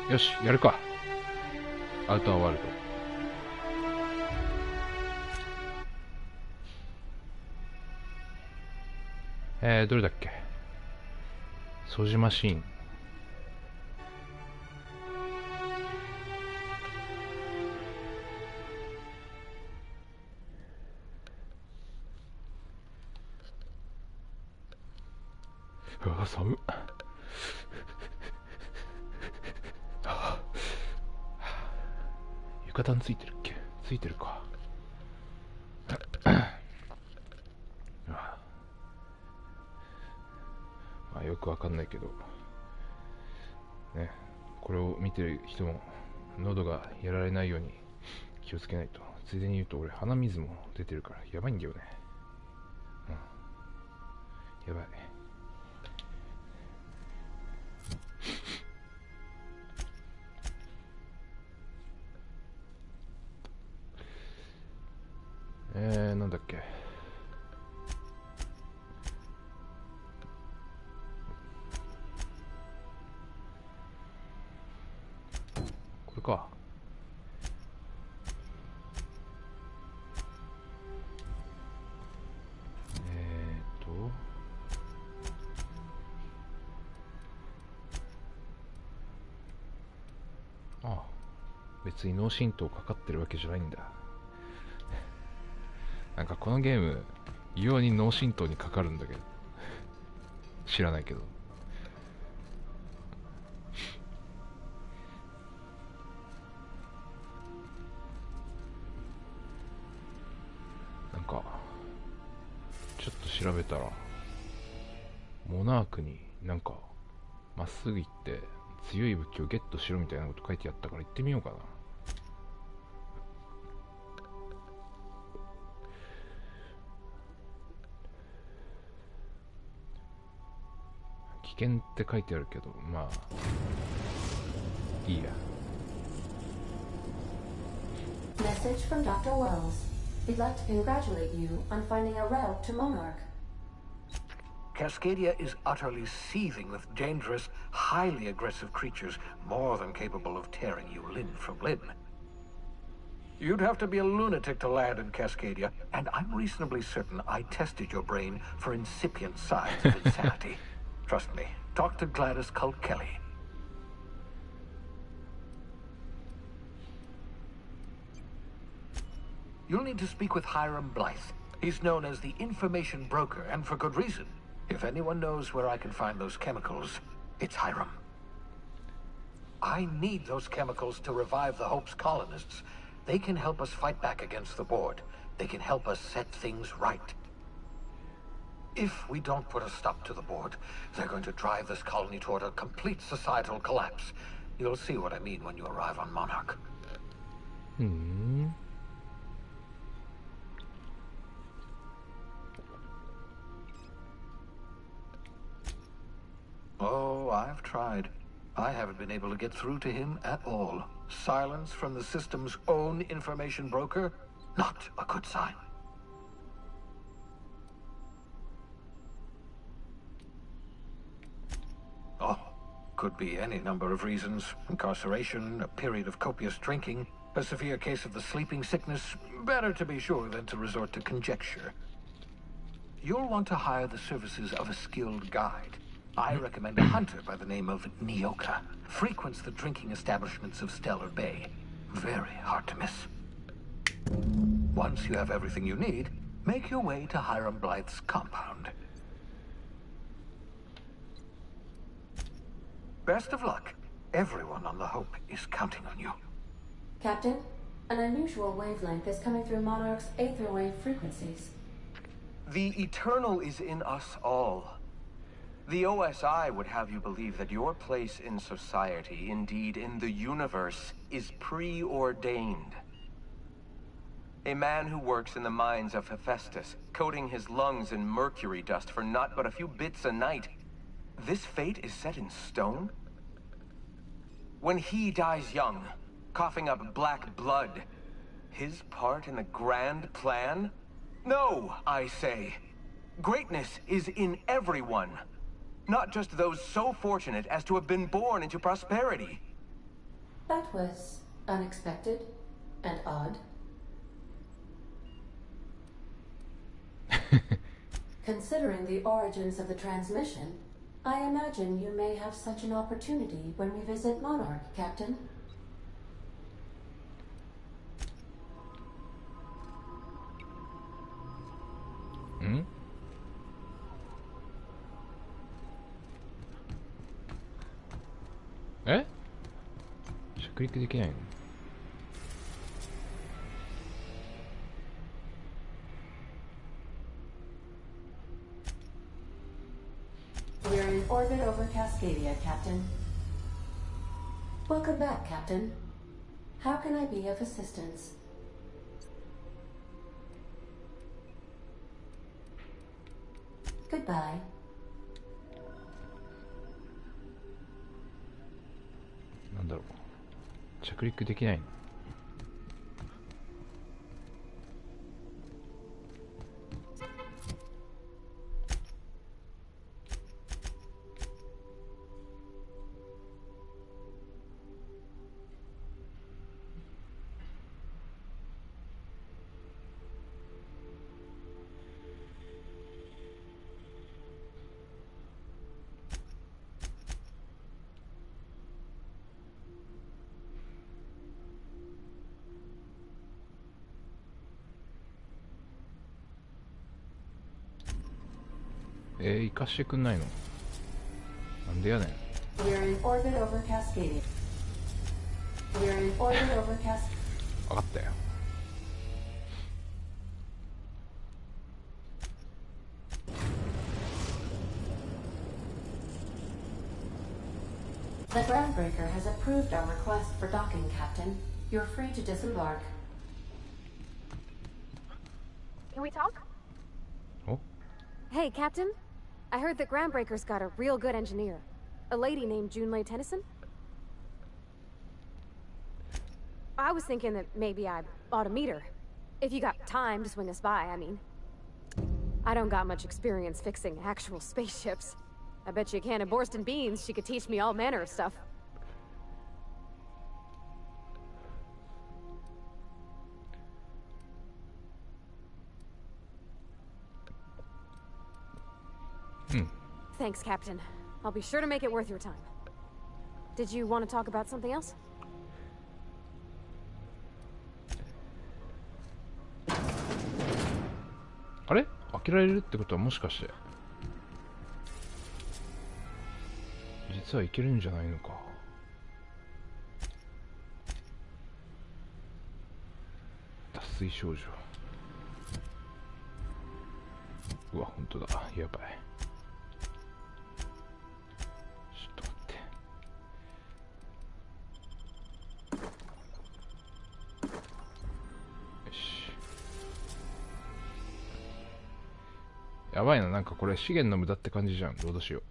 よし、やるか。アウターワールド。どれだっけ。掃除マシーン。うわ、寒っ。浴衣ついてるっけ。ついてるか。まあ、よくわかんないけどね、これを見てる人も喉がやられないように気をつけないと。ついでに言うと、俺鼻水も出てるからやばいんだよね。やばい。なんだっけ。これか。ああ、別に脳震盪かかってるわけじゃないんだ。なんかこのゲーム異様に脳震盪にかかるんだけど、知らないけど。なんかちょっと調べたら、モナークになんかまっすぐ行って強い武器をゲットしろみたいなこと書いてあったから行ってみようかな。危険って書いてあるけど、まあいいや。 Message from Dr. Wells. We'd like to congratulate you on finding a route to Monarch. Cascadia is utterly seething with dangerous, highly aggressive creatures, more than capable of tearing you limb from limb. You'd have to be a lunatic to land in Cascadia, and I'm reasonably certain I tested your brain for incipient signs of insanity. Trust me, talk to Gladys Colt Kelly. You'll need to speak with Hiram Blythe. He's known as the information broker, and for good reason. If anyone knows where I can find those chemicals, it's Hiram. I need those chemicals to revive the Hope's colonists. They can help us fight back against the Board. They can help us set things right. If we don't put a stop to the Board, they're going to drive this colony toward a complete societal collapse. You'll see what I mean when you arrive on Monarch. Oh, I've tried. I haven't been able to get through to him at all. Silence from the system's own information broker? Not a good sign. Oh, could be any number of reasons. Incarceration, a period of copious drinking, a severe case of the sleeping sickness. Better to be sure than to resort to conjecture. You'll want to hire the services of a skilled guide. I recommend a hunter by the name of Nyoka. Frequents the drinking establishments of Stellar Bay. Very hard to miss. Once you have everything you need, make your way to Hiram Blythe's compound. Best of luck. Everyone on the Hope is counting on you. Captain, an unusual wavelength is coming through Monarch's aether wave frequencies. The eternal is in us all. The OSI would have you believe that your place in society, indeed in the universe, is preordained. A man who works in the mines of Hephaestus, coating his lungs in mercury dust for not but a few bits a night. This fate is set in stone? When he dies young, coughing up black blood, his part in the grand plan? No, I say. Greatness is in everyone. Not just those so fortunate as to have been born into prosperity. That was unexpected and odd. Considering the origins of the transmission, I imagine you may have such an opportunity when we visit Monarch, Captain. Hmm? え？着陸できないの？ We're in orbit over Cascadia, Captain. Welcome back, Captain. How can I be of assistance? Goodbye. なんだろう。着陸できないの？行かしてくんないの？なんでやねん。 We're in orbit over Cascadia. We're in orbit over Cascadia. 分かったよ。The groundbreaker has approved our request for docking, Captain. You're free to disembark. Can we talk? Oh? Hey, Captain. I heard that Groundbreaker's got a real good engineer. A lady named Junlei Tennyson. I was thinking that maybe I ought to meet her. If you got time to swing us by, I mean. I don't got much experience fixing actual spaceships. I bet you a can of Borston beans she could teach me all manner of stuff. Thanks, Captain. I'll be sure to make it worth your time. Did you want to talk about something else? あれ？開けられるってことはもしかして実はいけるんじゃないのか。脱水症状。うわ、本当だ。やばい。ちょっと待って。よし。やばいな、なんかこれ資源の無駄って感じじゃん。どうしよう。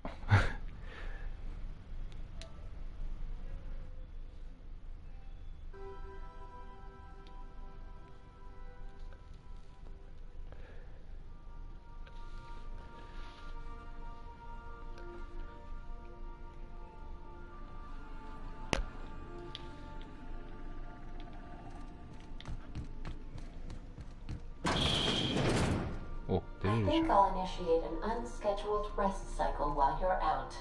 お、出れ I るじゃ think ん。 I'll initiate an unscheduled rest cycle while you're out.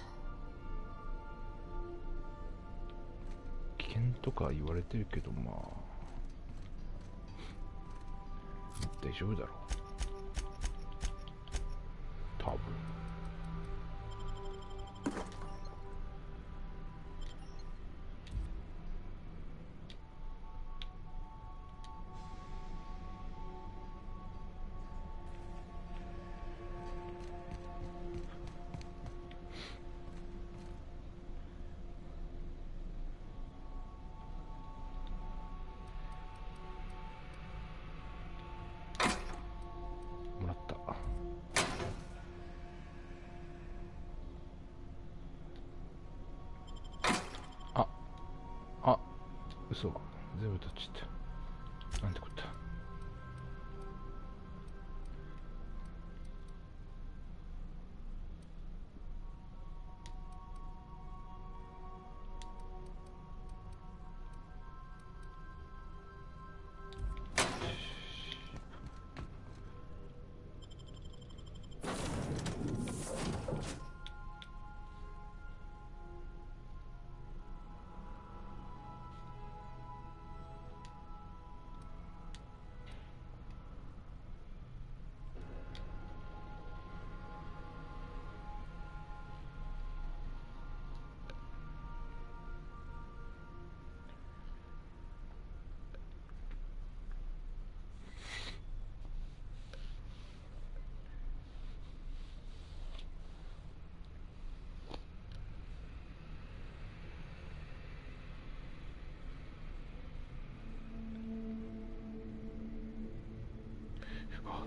危険とか言われてるけど、まあ大丈夫だろう。多分。もらった。あ、嘘。全部取っちゃった。なんてこった。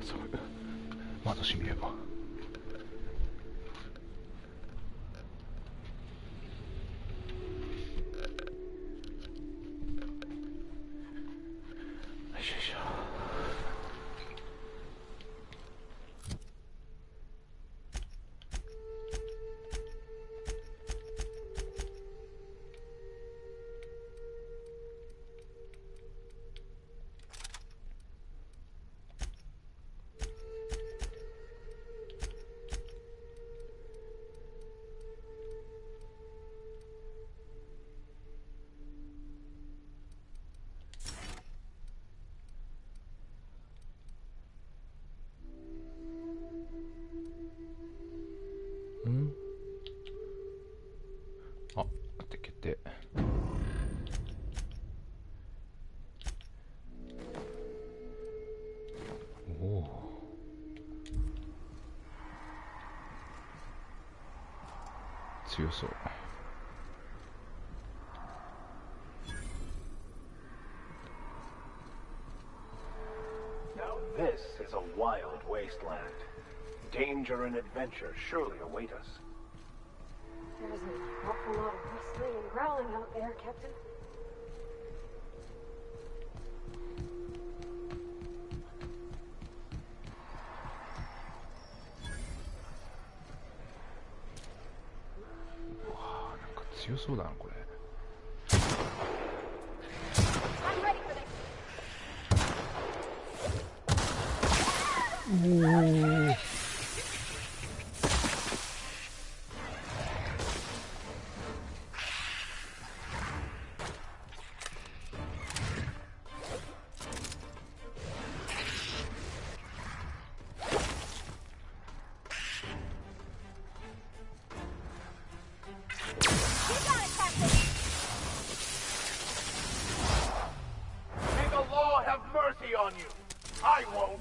そう窓閉めれば。よいしょよいしょ。んあ、開けて。おお。強そう。Now this is a wild wasteland. Danger and adventure surely await us. There's an awful lot of rustling and growling out there, Captain.わあ、なんか強そうだなこれ。I'm ready for this. おお。May the law have mercy on you. I won't.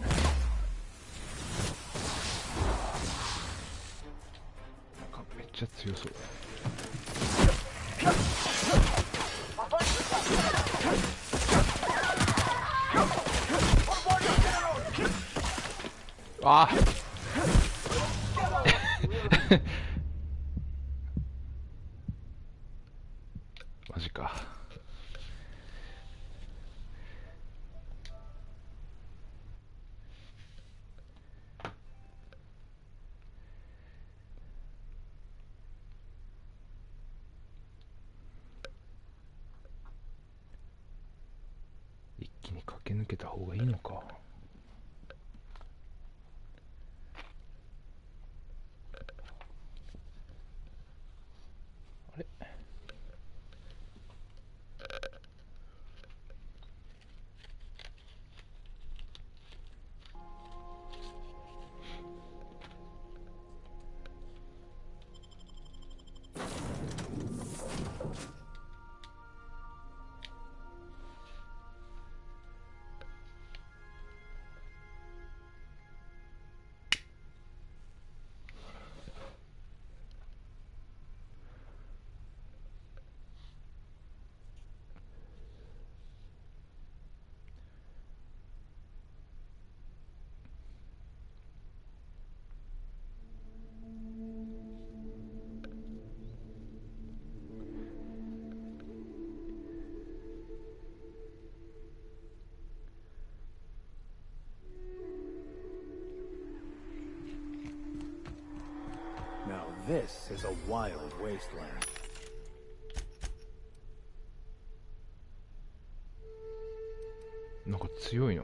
なんかめっちゃ強そう。ああマジか。一気に駆け抜けた方がいいのか。あれ、Now this is a wild wasteland. なんか強いな。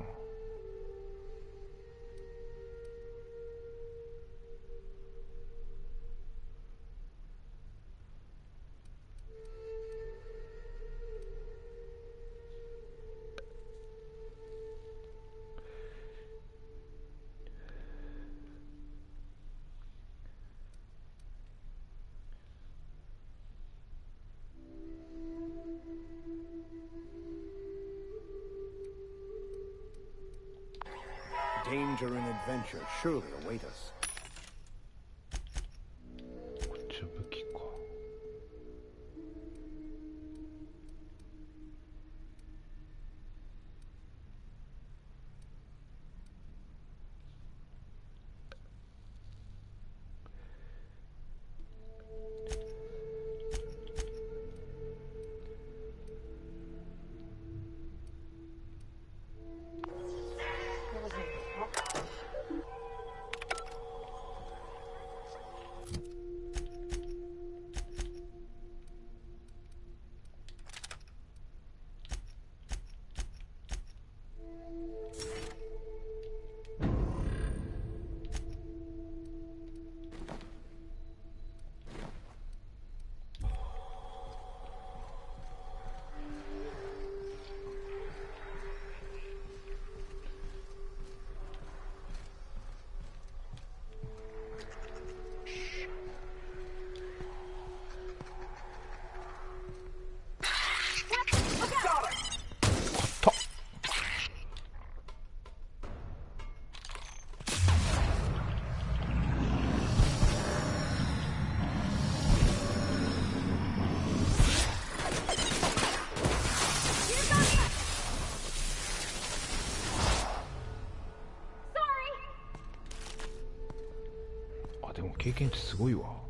Danger and adventure surely await us. こっちは武器か。経験値すごいわ。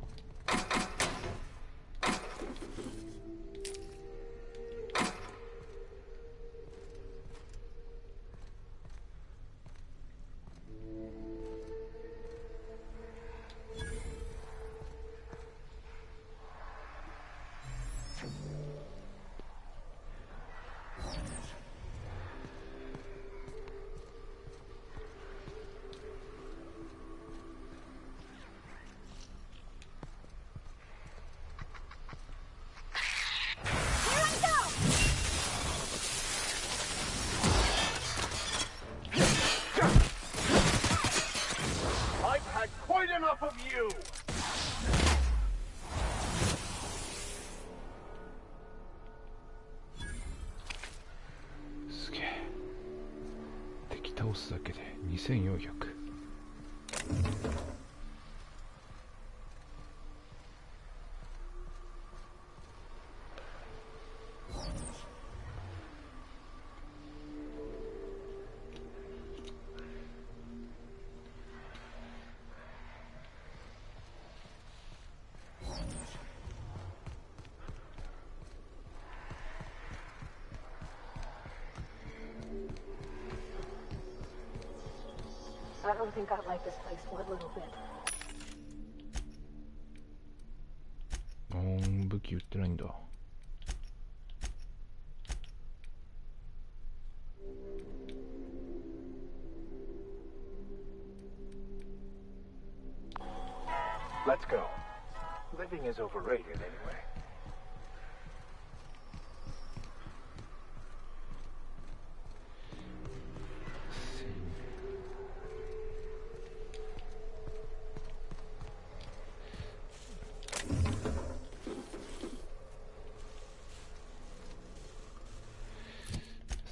すげえ。敵倒すだけで2400。I don't think I like this place one little bit. 武器売ってないんだ。Let's go. Living is overrated anyway.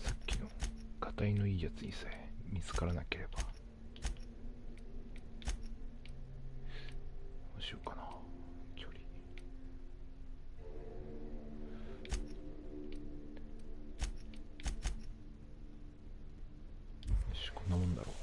さっきのガタイのいいやつにさえ見つからなければ。どうしようかな。距離。よし、こんなもんだろう。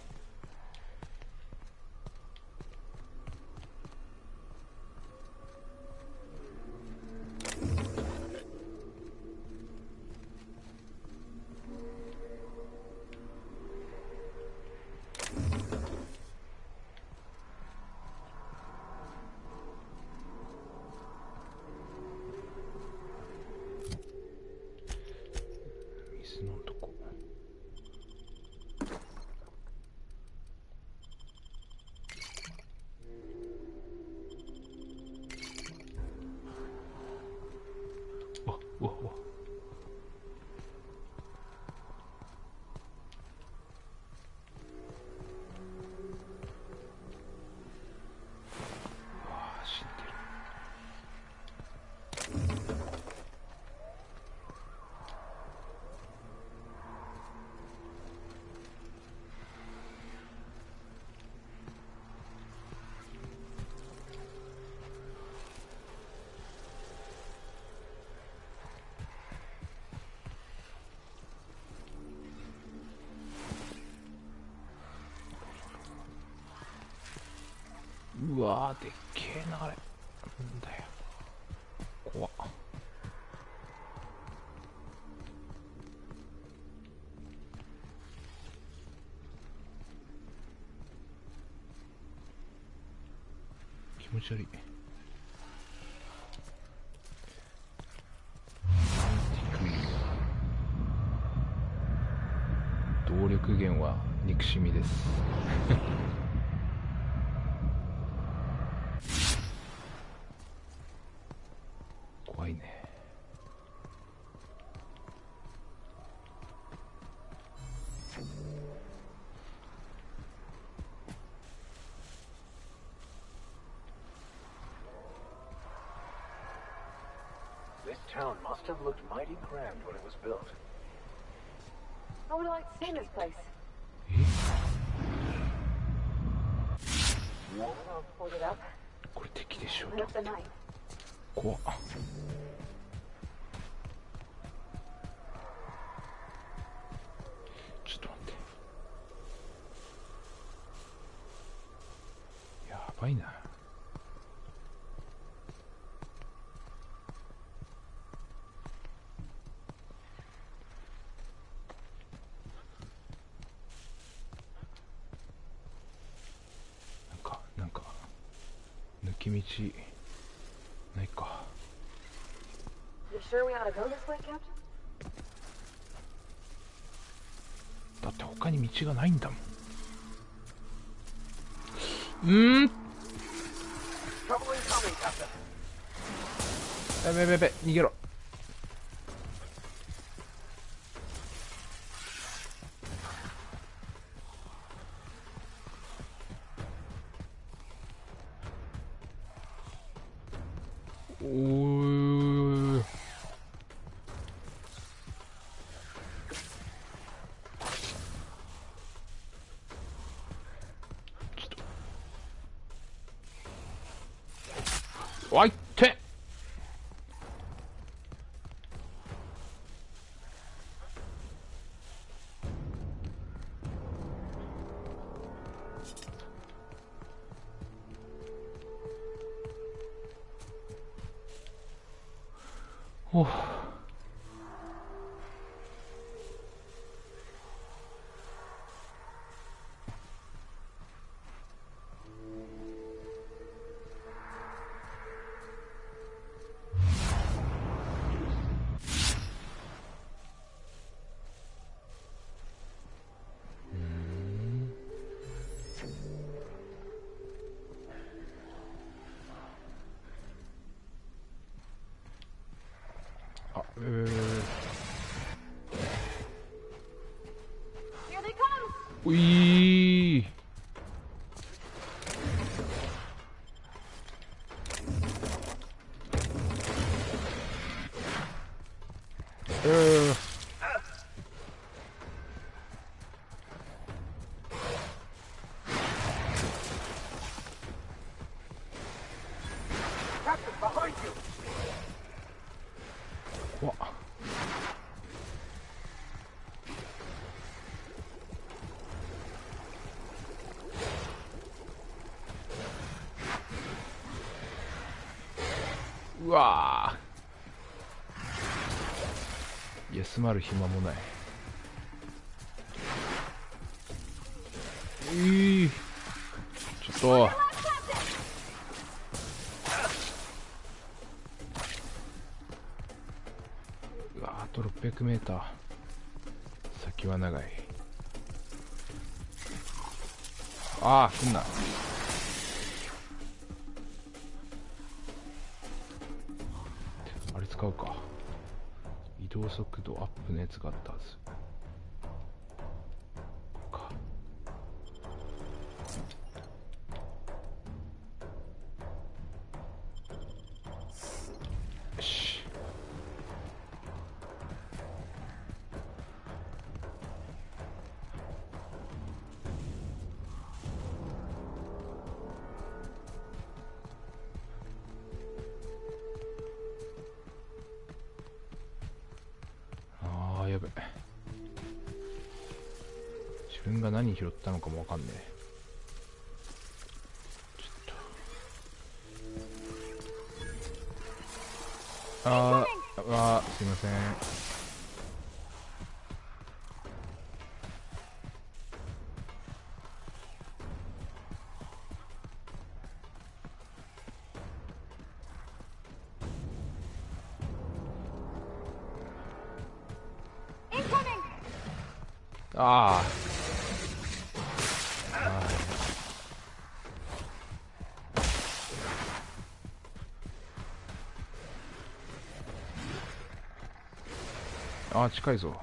水のとこ。わっわっわっ。死んでる。うわー、でっけえなあれ。なんだよ、怖っ。気持ち悪い。動力源は憎しみです。怖いね。This town must have looked mighty grand when it was built. I would like to see this place. I'll hold it up. これ敵でしょ。 Light up the night. 怖っ。ちょっと待って。やばいな。道ないか。 You sure we ought to go this way, Captain? だって他に道がないんだもん。Trouble incoming, Captain. やべやべやべ、逃げろ。おー、ちょっと、おいっておう。あ、Here they come! ういー。Captain, behind you! わっ、うわー、休まる暇もない。ちょっと、うわー、あと 600m 先は長い。あー、来んな。あれ使うか。移動速度アップのやつがあったはずか。よし。あー、やべ。自分が何拾ったのかもわかんねえ。ちょっと、すいません。ああ、近いぞ。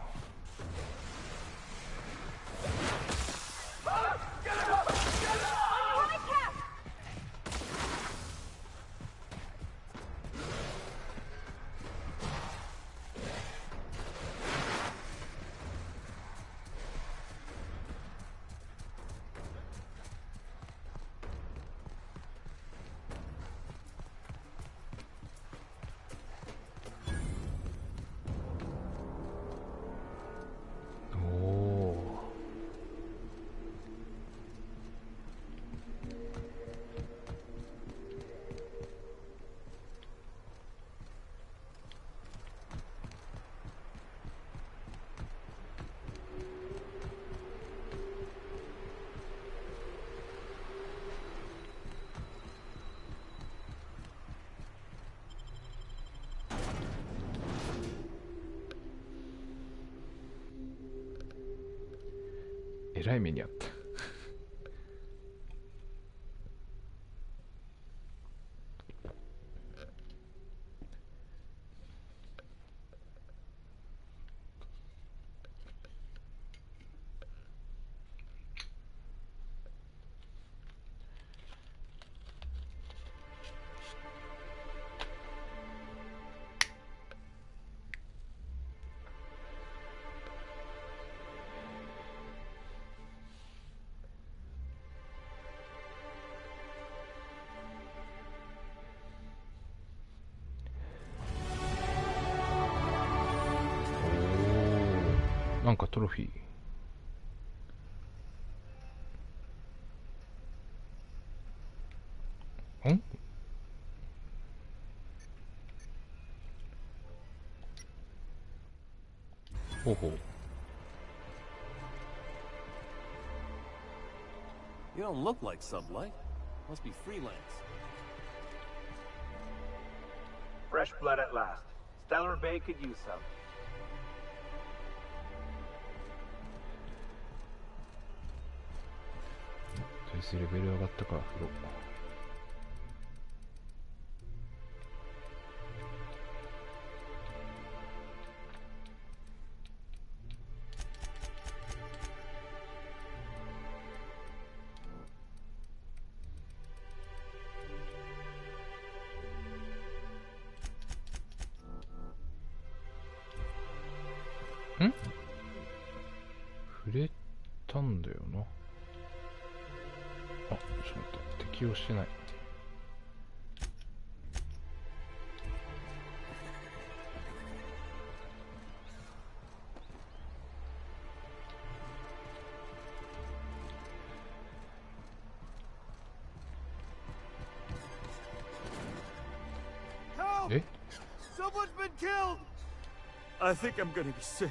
えらい目にあった。なんかトロフィー。ほうほう。You don't look like sublight. Must be freelance. Fresh blood at last. Stellar Bay could use some. とりあえずレベル上がったから風呂。触れたんだよな。あ、ちょっと待って、適用してない。え？ Someone's been killed! I think I'm gonna be sick.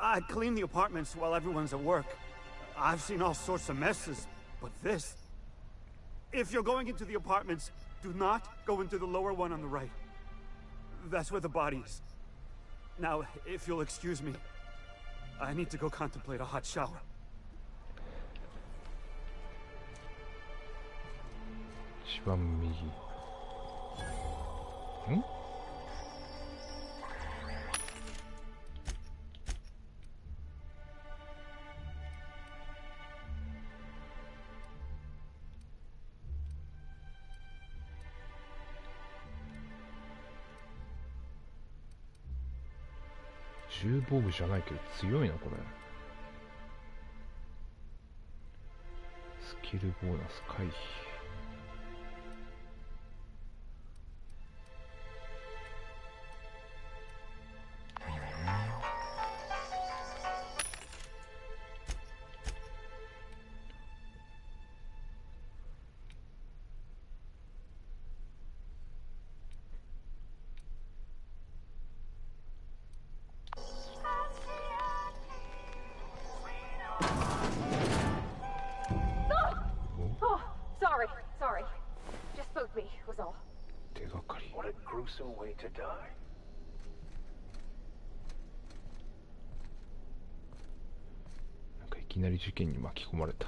I clean the apartments while everyone's at work. I've seen all sorts of messes, but this... If you're going into the apartments, do not go into the lower one on the right. That's where the body is. Now, if you'll excuse me, I need to go contemplate a hot shower. 一番右。ん？重防具じゃないけど強いなこれ。スキルボーナス回避。Sorry. Just spooked me, was all. 手がかり。 What a gruesome way to die. なんかいきなり事件に巻き込まれた。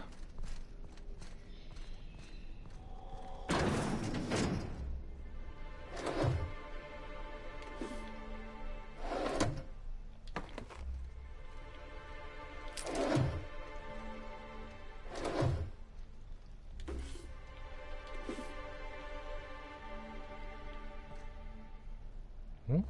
ん？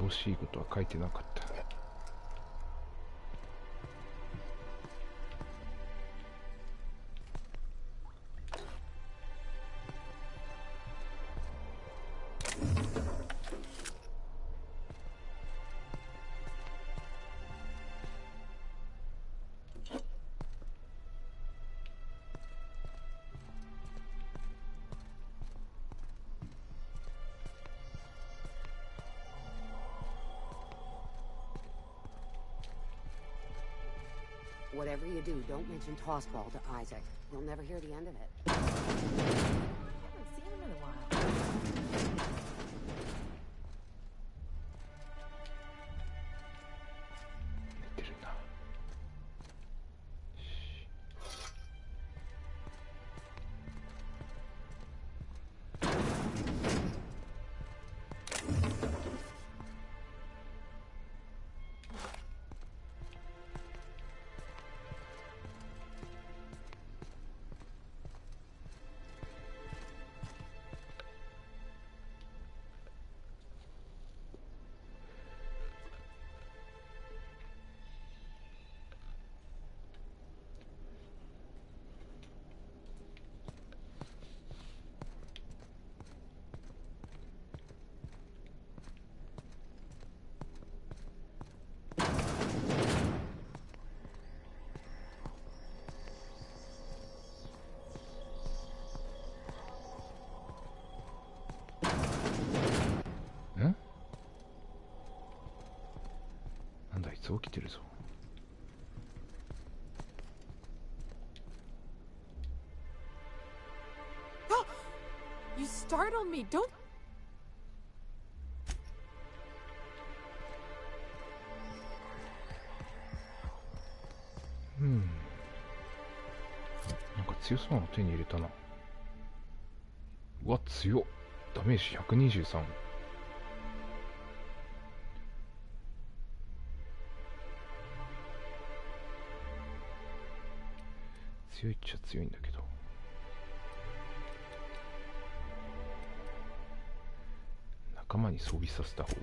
欲しいことは書いてなかった。Whatever you do, don't mention Tossball to Isaac. You'll never hear the end of it. I haven't seen him in a while. 寝てるな。なんだ、いつ起きてるぞ。You startled me. Don't. なんか強そうなの手に入れたな。うわ、強っ。ダメージ123。強いっちゃ強いんだけど。仲間に装備させた方が。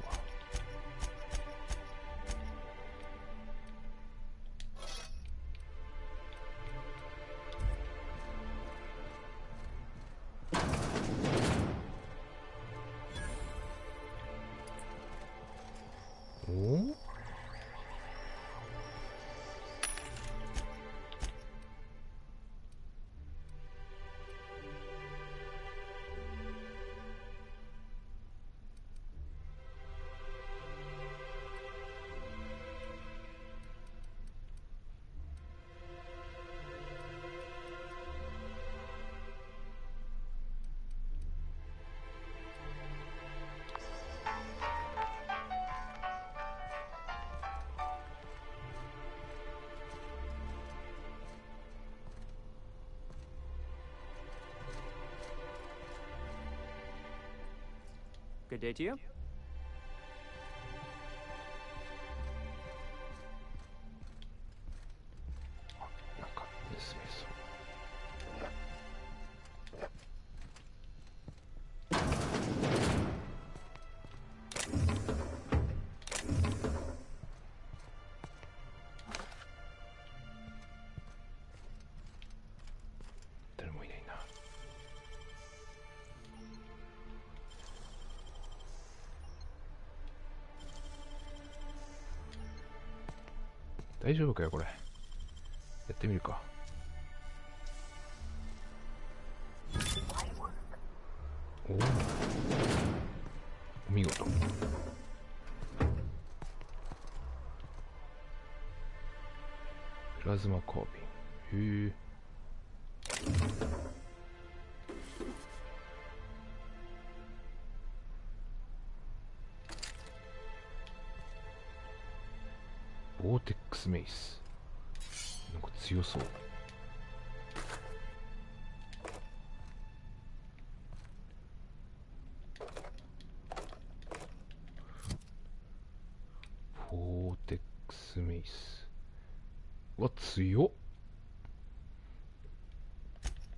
おお？Good day to you. なんか盗めそう。誰もいないな。大丈夫かよこれ。やってみるか。おお、お見事。プラズマカービン。へえ。ボーテックスメイス。なんか強そう。ボーテックスメイス。うわ、強っ。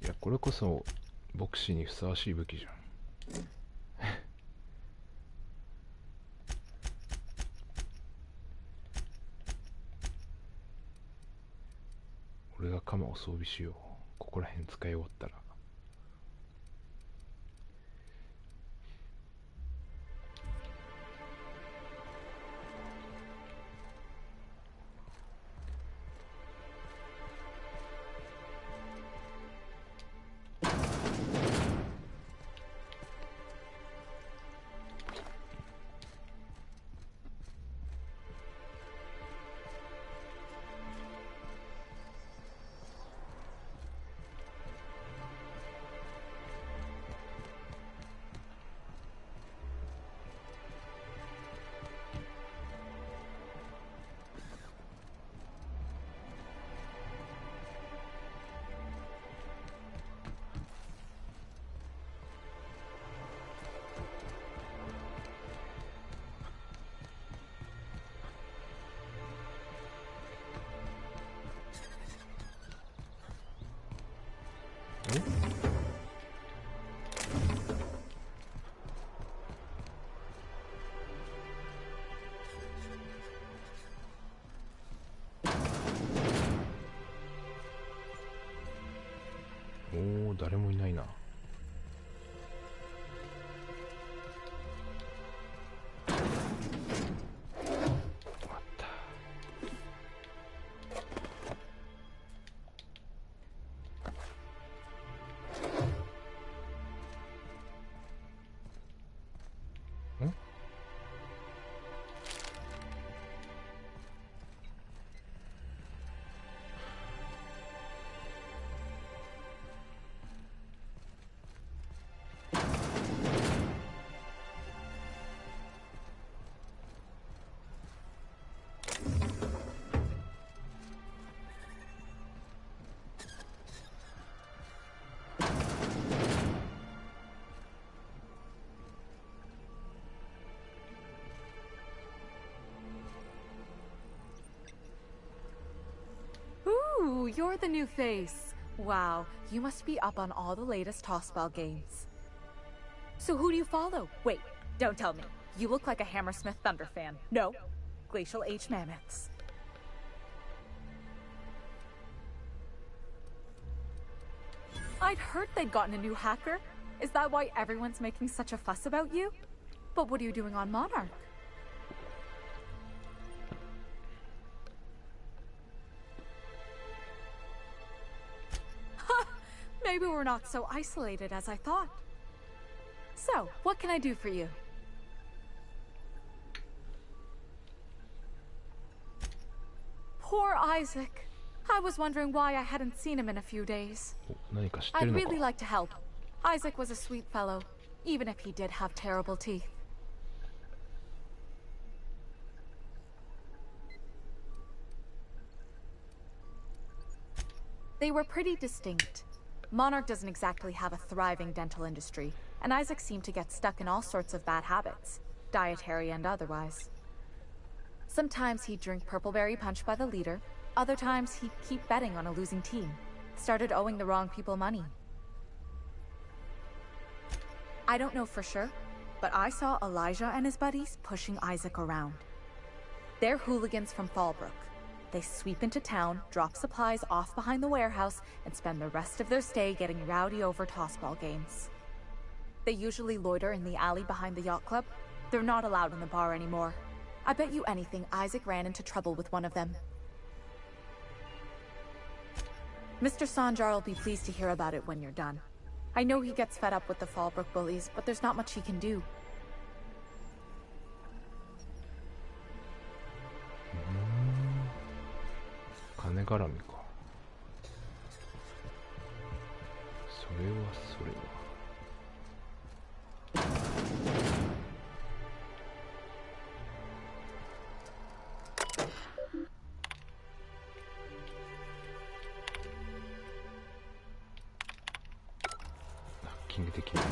いや、これこそ牧師にふさわしい武器じゃん。俺が鎌を装備しよう。ここら辺使い終わったら。おお、誰もいないな。Ooh, you're the new face. Wow, you must be up on all the latest tossball games. So who do you follow? Wait, don't tell me. You look like a Hammersmith Thunder fan. No, Glacial H Mammoths. I'd heard they'd gotten a new hacker. Is that why everyone's making such a fuss about you? But what are you doing on Monarch? Maybe we're not so isolated as I thought. So, what can I do for you? Poor Isaac. I was wondering why I hadn't seen him in a few days. I'd really like to help. Isaac was a sweet fellow, even if he did have terrible teeth. They were pretty distinct. Monarch doesn't exactly have a thriving dental industry, and Isaac seemed to get stuck in all sorts of bad habits, dietary and otherwise. Sometimes he'd drink purpleberry punch by the liter, other times he'd keep betting on a losing team, started owing the wrong people money. I don't know for sure, but I saw Elijah and his buddies pushing Isaac around. They're hooligans from Fallbrook. They sweep into town, drop supplies off behind the warehouse, and spend the rest of their stay getting rowdy over tossball games. They usually loiter in the alley behind the yacht club. They're not allowed in the bar anymore. I bet you anything Isaac ran into trouble with one of them. Mr. Sanjar will be pleased to hear about it when you're done. I know he gets fed up with the Fallbrook bullies, but there's not much he can do.金絡みか。それはそれは。ハッキングできない。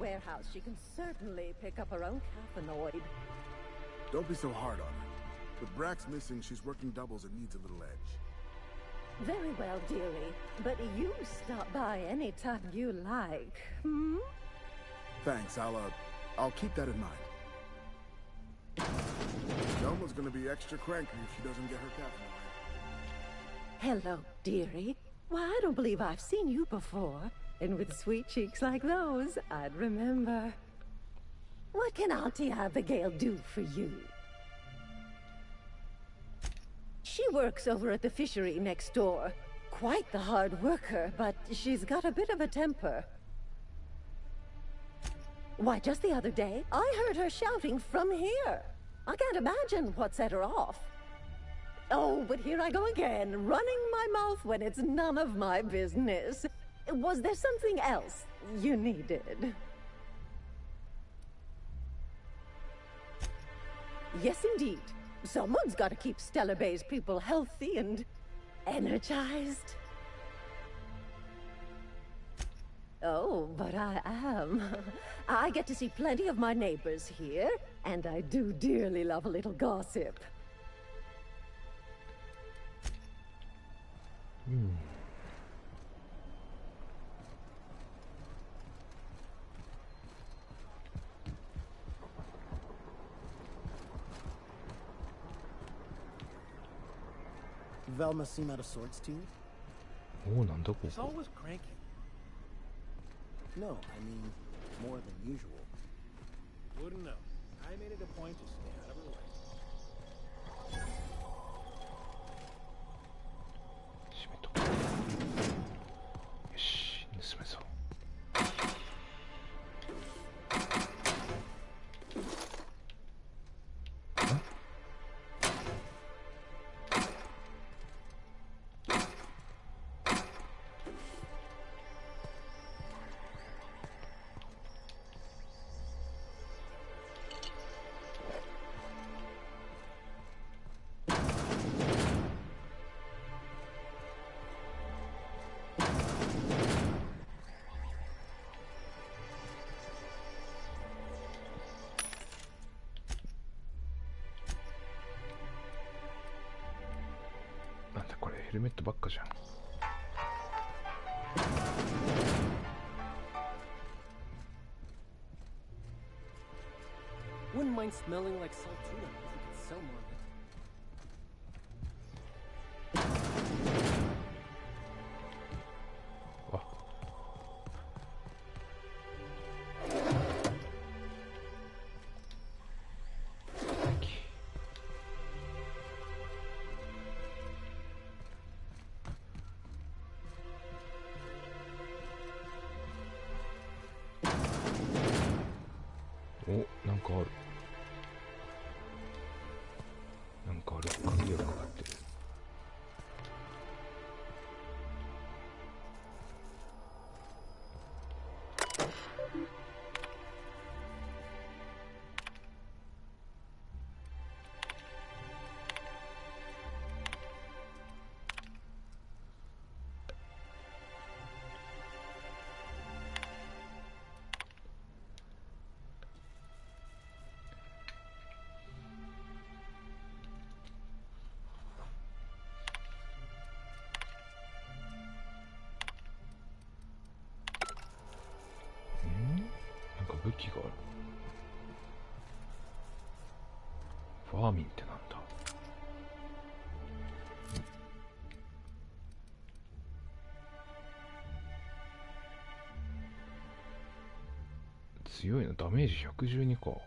Warehouse, she can certainly pick up her own caffeinoid. Don't be so hard on her. With Brax missing, she's working doubles and needs a little edge. Very well, dearie. But you stop by anytime you like, hmm? Thanks, I'll keep that in mind. Velma's gonna be extra cranky if she doesn't get her captain right. Hello, dearie. Why, I don't believe I've seen you before. And with sweet cheeks like those, I'd remember. What can Auntie Abigail do for you? She works over at the fishery next door. Quite the hard worker, but she's got a bit of a temper. Why, just the other day, I heard her shouting from here. I can't imagine what set her off. Oh, but here I go again, running my mouth when it's none of my business. Was there something else you needed? Yes, indeed. Someone's got to keep Stellar Bay's people healthy and energized. Oh, but I am. I get to see plenty of my neighbors here, and I do dearly love a little gossip. Velma seem out of sorts to you? おお、なんだここ。 She's always cranky. No, I mean, more than usual. Wouldn't know. I made it a point to stay out of her way. 閉めとこう。よし、盗めそう。なんだこれ、ヘルメットばっかじゃん。Wouldn't mind smelling like salt tuna if we could sell more of it. お、なんかある。なんかある。鍵がかかってる。なんか武器がある。ファーミンってなんだ。強いな。ダメージ112か。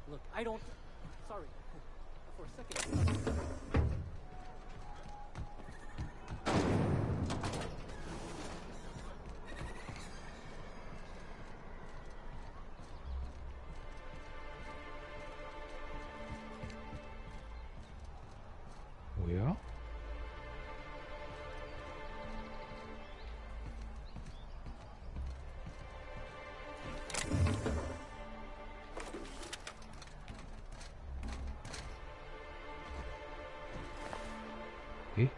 Look, I don't... Sorry. For a second... え、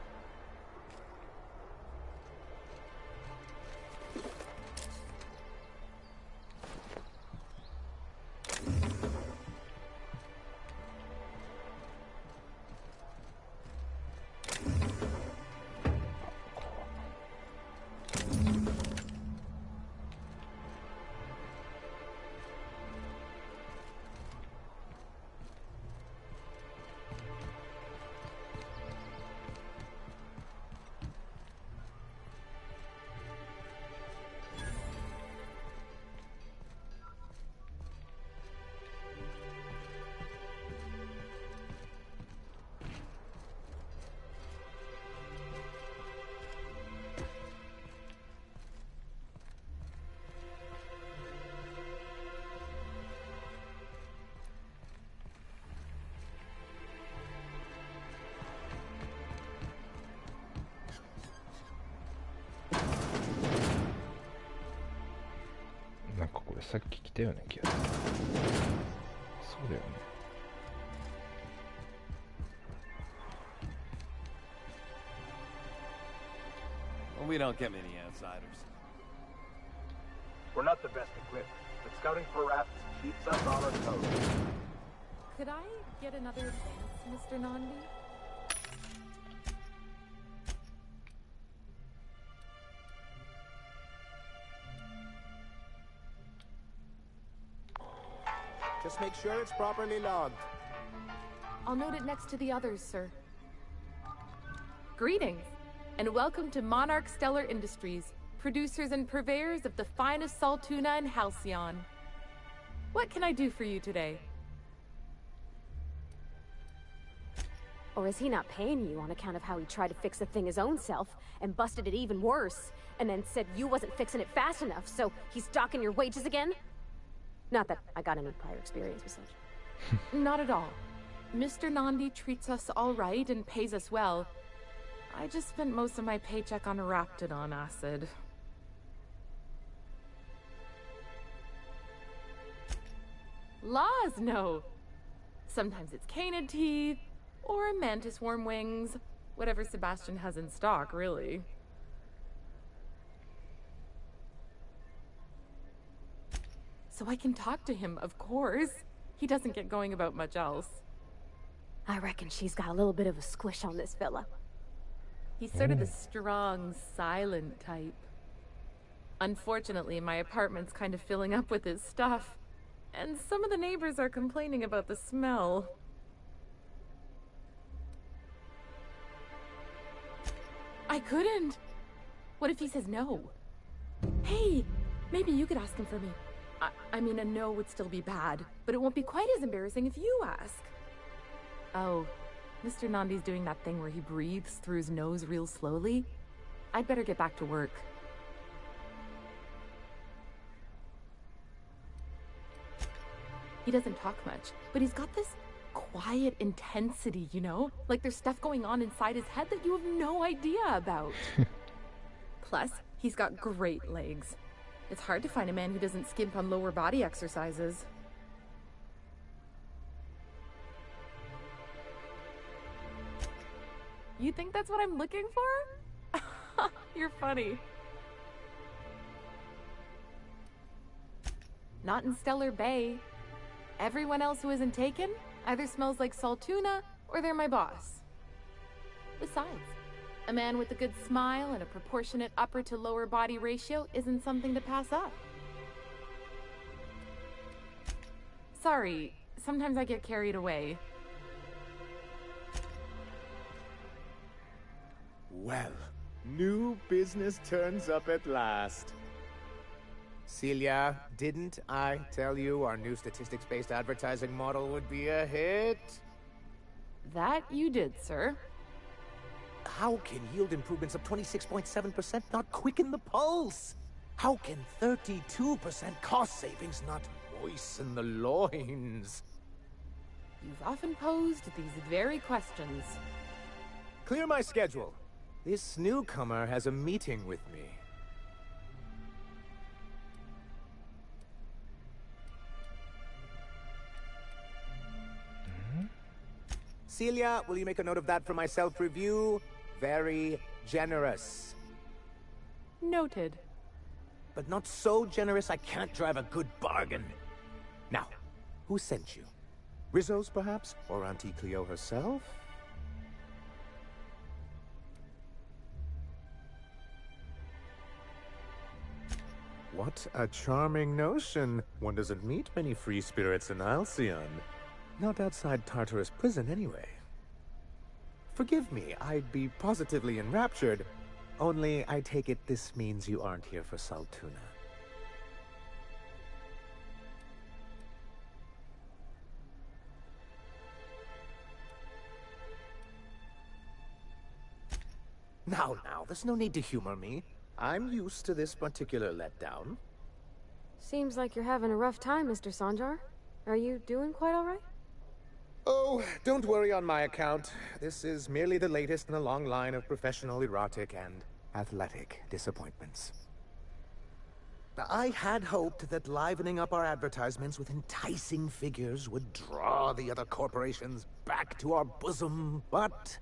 なんかこれさっき来たような気がする。そうだよね。Well, we don't get many outsiders. We're not the best equipped, but scouting for rats keeps us on our toes. Could I get another advance, Mr. Nandi? Just make sure it's properly logged. I'll note it next to the others, sir. Greetings, and welcome to Monarch Stellar Industries, producers and purveyors of the finest salt tuna in Halcyon. What can I do for you today? Or is he not paying you on account of how he tried to fix the thing his own self and busted it even worse, and then said you wasn't fixing it fast enough, so he's docking your wages again? Not that I got any prior experience with such. Not at all. Mr. Nandi treats us all right and pays us well. I just spent most of my paycheck on Raptidon acid. Laws, no. Sometimes it's canid teeth, or mantis worm wings. Whatever Sebastian has in stock, really. So I can talk to him, of course. He doesn't get going about much else. I reckon she's got a little bit of a squish on this fella. He's sort of the strong, silent type. Unfortunately, my apartment's kind of filling up with his stuff, and some of the neighbors are complaining about the smell. I couldn't. What if he says no? Hey, maybe you could ask him for me. I mean, a no would still be bad, but it won't be quite as embarrassing if you ask. Oh, Mr. Nandi's doing that thing where he breathes through his nose real slowly. I'd better get back to work. He doesn't talk much, but he's got this quiet intensity, you know? Like there's stuff going on inside his head that you have no idea about. Plus, he's got great legs. It's hard to find a man who doesn't skimp on lower body exercises. You think that's what I'm looking for? You're funny. Not in Stellar Bay. Everyone else who isn't taken either smells like salt tuna or they're my boss. Besides, a man with a good smile and a proportionate upper to lower body ratio isn't something to pass up. Sorry, sometimes I get carried away. Well, new business turns up at last. Celia, didn't I tell you our new statistics-based advertising model would be a hit? That you did, sir. How can yield improvements of 26.7% not quicken the pulse? How can 32% cost savings not moisten the loins? You've often posed these very questions. Clear my schedule. This newcomer has a meeting with me. Celia, will you make a note of that for my self-review? Very generous. Noted. But not so generous I can't drive a good bargain. Now, who sent you? Rizzo's, perhaps? Or Auntie Cleo herself? What a charming notion. One doesn't meet many free spirits in Halcyon. Not outside Tartarus prison, anyway. Forgive me, I'd be positively enraptured. Only, I take it this means you aren't here for Saltuna. Now, there's no need to humor me. I'm used to this particular letdown. Seems like you're having a rough time, Mr. Sanjar. Are you doing quite all right? Oh, don't worry on my account. This is merely the latest in a long line of professional erotic and athletic disappointments. I had hoped that livening up our advertisements with enticing figures would draw the other corporations back to our bosom, but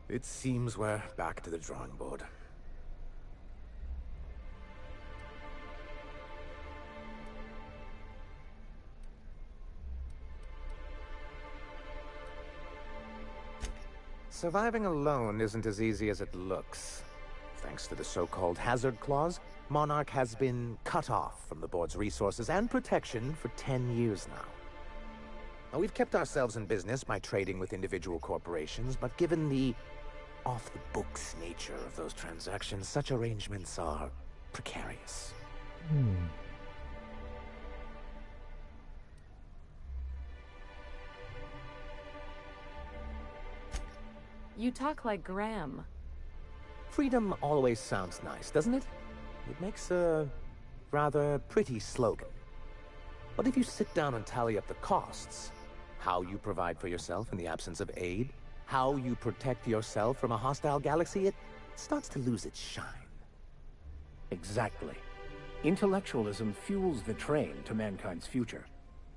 it seems we're back to the drawing board. Surviving alone isn't as easy as it looks. Thanks to the so-called hazard clause, Monarch has been cut off from the board's resources and protection for 10 years now. Now, we've kept ourselves in business by trading with individual corporations, but given the off-the-books nature of those transactions, such arrangements are precarious. You talk like Graham. Freedom always sounds nice, doesn't it? It makes a rather pretty slogan. But if you sit down and tally up the costs, how you provide for yourself in the absence of aid, how you protect yourself from a hostile galaxy, it starts to lose its shine. Exactly. Intellectualism fuels the train to mankind's future,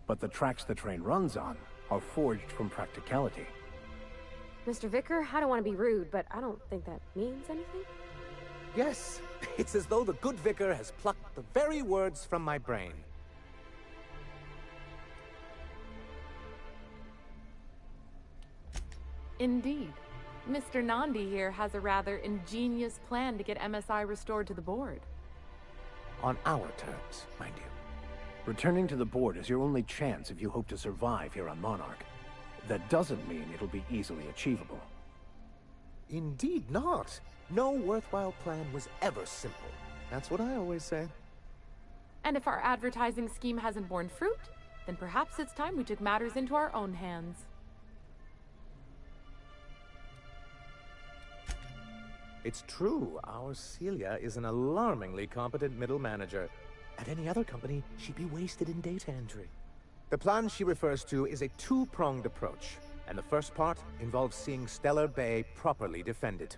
but the tracks the train runs on are forged from practicality. Mr. Vicar, I don't want to be rude, but I don't think that means anything. Yes, it's as though the good vicar has plucked the very words from my brain. Indeed. Mr. Nandi here has a rather ingenious plan to get MSI restored to the board. On our terms, mind you. Returning to the board is your only chance if you hope to survive here on Monarch. That doesn't mean it'll be easily achievable. Indeed not. No worthwhile plan was ever simple. That's what I always say. And if our advertising scheme hasn't borne fruit, then perhaps it's time we took matters into our own hands. It's true, our Celia is an alarmingly competent middle manager. At any other company, she'd be wasted in data entry. The plan she refers to is a two-pronged approach, and the first part involves seeing Stellar Bay properly defended.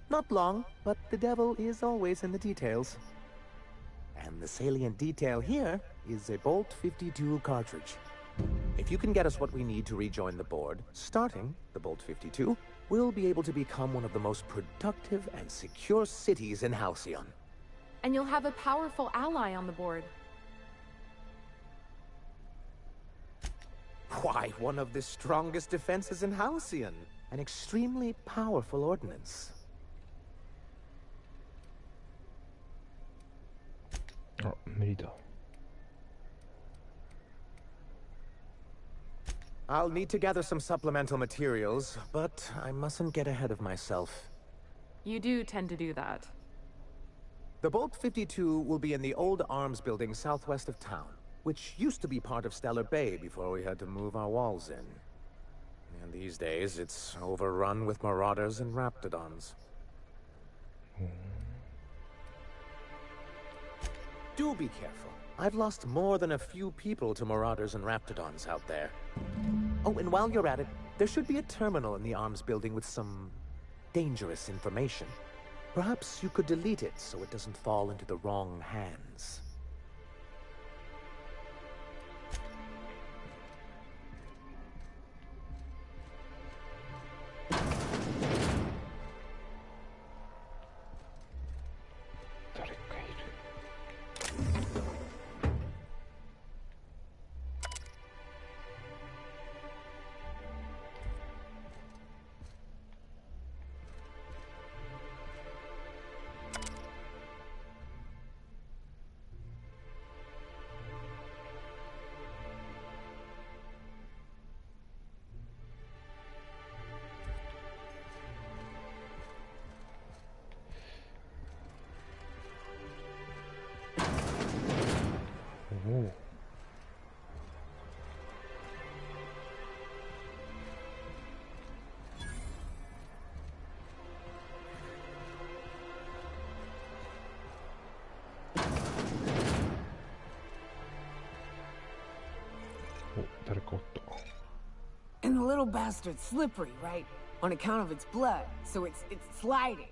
Not long, but the devil is always in the details. And the salient detail here is a Bolt 52 cartridge. If you can get us what we need to rejoin the board, starting the Bolt 52, we'll be able to become one of the most productive and secure cities in Halcyon. And you'll have a powerful ally on the board. Why, one of the strongest defenses in Halcyon. An extremely powerful ordnance.あ、無理だ。I'll need to gather some supplemental materials, but I mustn't get ahead of myself. You do tend to do that. The Bolt 52 will be in the old arms building southwest of town, which used to be part of Stellar Bay before we had to move our walls in. And these days, it's overrun with marauders and raptidons. Do be careful. I've lost more than a few people to marauders and raptidons out there. Oh, and while you're at it, there should be a terminal in the arms building with some dangerous information. Perhaps you could delete it so it doesn't fall into the wrong hands. お、誰かおった。 And the little bastard's slippery, right? On account of its blood, so it's sliding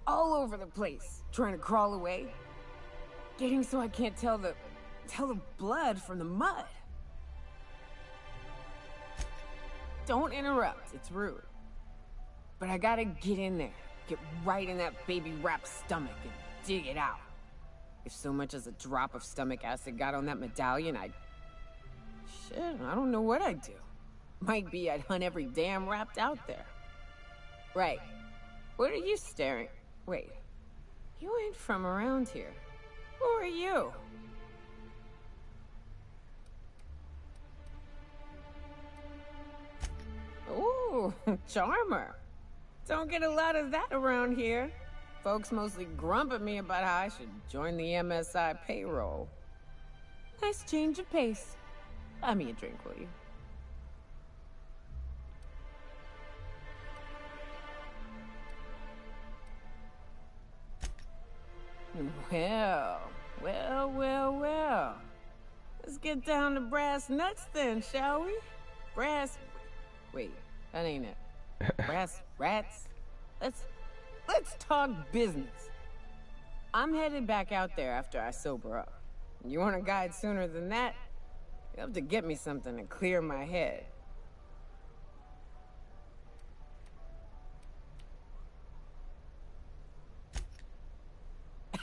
all over the place, trying to crawl away. Getting so I can't tell the blood from the mud. Don't interrupt, it's rude. But I gotta get in there, get right in that baby rap's stomach and dig it out. If so much as a drop of stomach acid got on that medallion, shit, I don't know what I'd do. Might be I'd hunt every damn rapt out there. Right. What are you staring? Wait. You ain't from around here. Who are you? Ooh, charmer. Don't get a lot of that around here. Folks mostly grump at me about how I should join the MSI payroll. Nice change of pace. Buy me a drink, will you? Well. Let's get down to brass nuts then, shall we? Wait, that ain't it. Brass rats? Let's talk business. I'm headed back out there after I sober up. You want a guide sooner than that? You have to get me something to clear my head.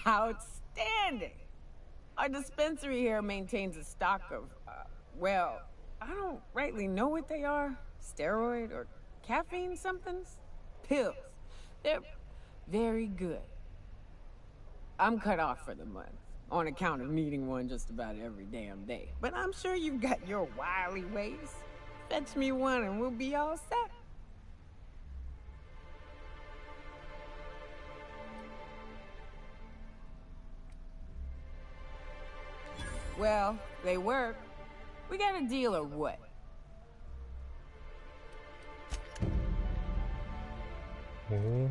Outstanding! Our dispensary here maintains a stock of, well, I don't rightly know what they are. Steroid or caffeine somethings? Pills. They're very good. I'm cut off for the month, on account of needing one just about every damn day. But I'm sure you've got your wily ways. Fetch me one and we'll be all set. Well, they work. We got a deal or what? Oh.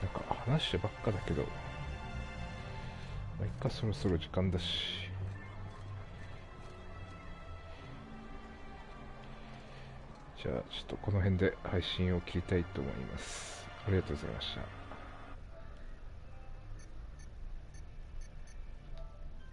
なんか話してばっかだけど、まあ、いっか、そろそろ時間だし。じゃあちょっとこの辺で配信を切りたいと思います。ありがとうございました。